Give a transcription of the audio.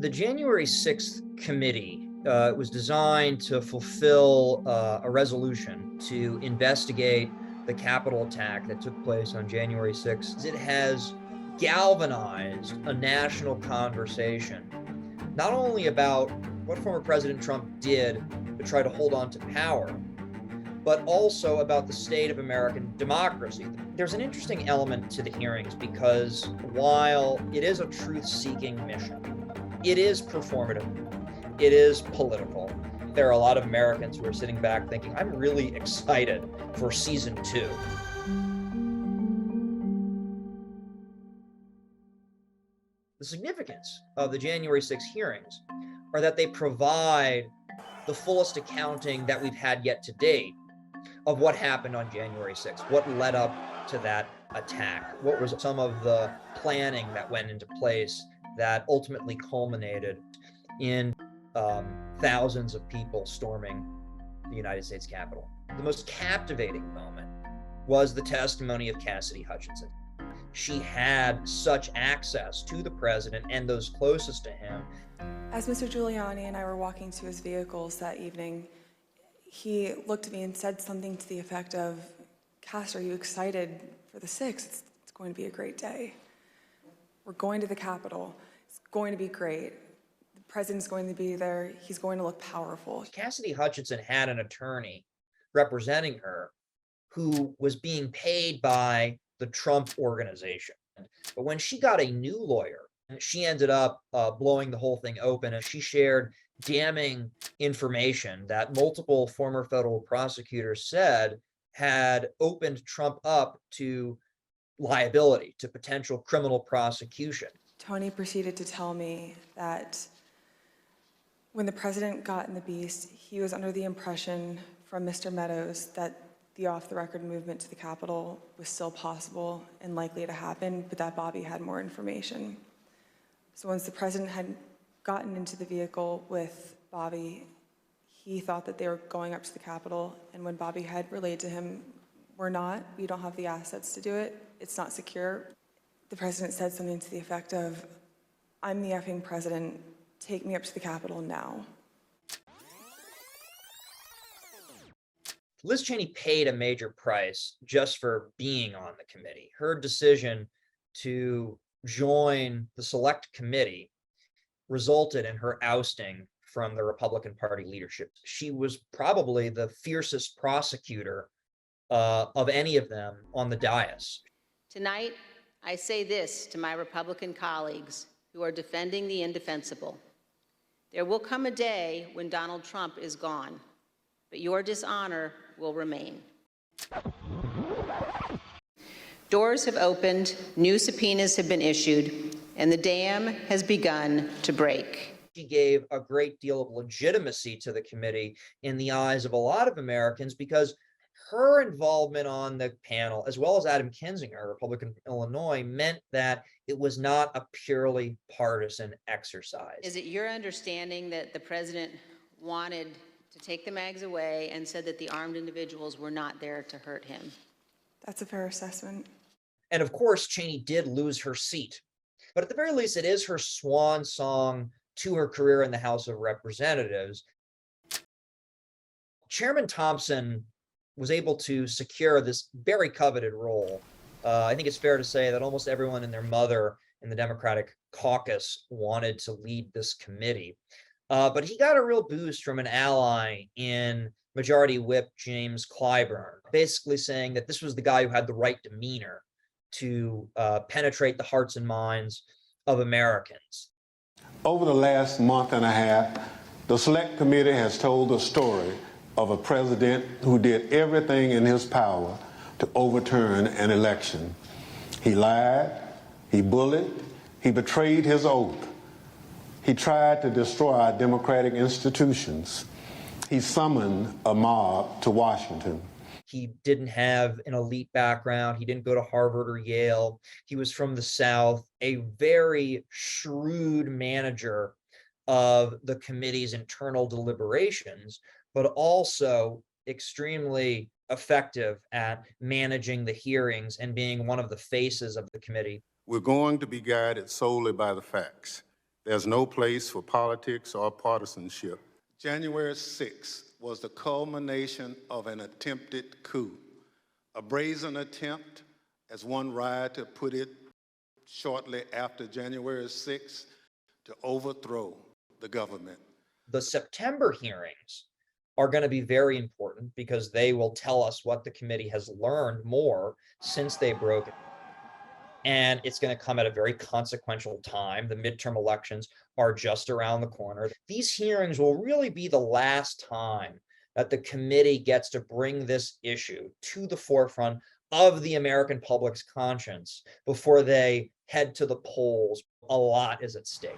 The January 6th committee was designed to fulfill a resolution to investigate the Capitol attack that took place on January 6th. It has galvanized a national conversation, not only about what former President Trump did to try to hold on to power, but also about the state of American democracy. There's an interesting element to the hearings because while it is a truth-seeking mission, it is performative, it is political. There are a lot of Americans who are sitting back thinking, I'm really excited for season 2. The significance of the January 6 hearings are that they provide the fullest accounting that we've had yet to date of what happened on January 6th, what led up to that attack, what was some of the planning that went into place that ultimately culminated in thousands of people storming the United States Capitol. The most captivating moment was the testimony of Cassidy Hutchinson. She had such access to the president and those closest to him. As Mr. Giuliani and I were walking to his vehicles that evening, he looked at me and said something to the effect of, Cass, are you excited for the 6th? It's going to be a great day. We're going to the Capitol. It's going to be great. The president's going to be there. He's going to look powerful. Cassidy Hutchinson had an attorney representing her who was being paid by the Trump organization. But when she got a new lawyer, she ended up blowing the whole thing open, and she shared damning information that multiple former federal prosecutors said had opened Trump up to liability, to potential criminal prosecution. Tony proceeded to tell me that when the president got in the beast, he was under the impression from Mr. Meadows that the off-the-record movement to the Capitol was still possible and likely to happen, but that Bobby had more information. So once the president had gotten into the vehicle with Bobby, he thought that they were going up to the Capitol, and when Bobby had relayed to him, we don't have the assets to do it, it's not secure, the president said something to the effect of, I'm the effing president, take me up to the Capitol now. Liz Cheney paid a major price just for being on the committee. Her decision to join the select committee resulted in her ousting from the Republican Party leadership. She was probably the fiercest prosecutor of any of them on the dais. Tonight, I say this to my Republican colleagues who are defending the indefensible. There will come a day when Donald Trump is gone, but your dishonor will remain. Doors have opened, new subpoenas have been issued, and the dam has begun to break. She gave a great deal of legitimacy to the committee in the eyes of a lot of Americans because her involvement on the panel, as well as Adam Kinzinger, a Republican from Illinois, meant that it was not a purely partisan exercise. Is it your understanding that the president wanted to take the mags away and said that the armed individuals were not there to hurt him? That's a fair assessment. And of course, Cheney did lose her seat. But at the very least, it is her swan song to her career in the House of Representatives. Chairman Thompson was able to secure this very coveted role. I think it's fair to say that almost everyone and their mother in the Democratic caucus wanted to lead this committee. But he got a real boost from an ally in Majority Whip James Clyburn, basically saying that this was the guy who had the right demeanor to penetrate the hearts and minds of Americans. Over the last month and a half, the Select Committee has told the story of a president who did everything in his power to overturn an election. He lied, he bullied, he betrayed his oath. He tried to destroy our democratic institutions. He summoned a mob to Washington. He didn't have an elite background. He didn't go to Harvard or Yale. He was from the South, a very shrewd manager of the committee's internal deliberations, but also extremely effective at managing the hearings and being one of the faces of the committee. We're going to be guided solely by the facts. There's no place for politics or partisanship. January 6th was the culmination of an attempted coup, a brazen attempt, as one writer put it shortly after January 6th, to overthrow the government. The September hearings are going to be very important because they will tell us what the committee has learned more since they broke it. And it's going to come at a very consequential time. The midterm elections are just around the corner. These hearings will really be the last time that the committee gets to bring this issue to the forefront of the American public's conscience before they head to the polls. A lot is at stake.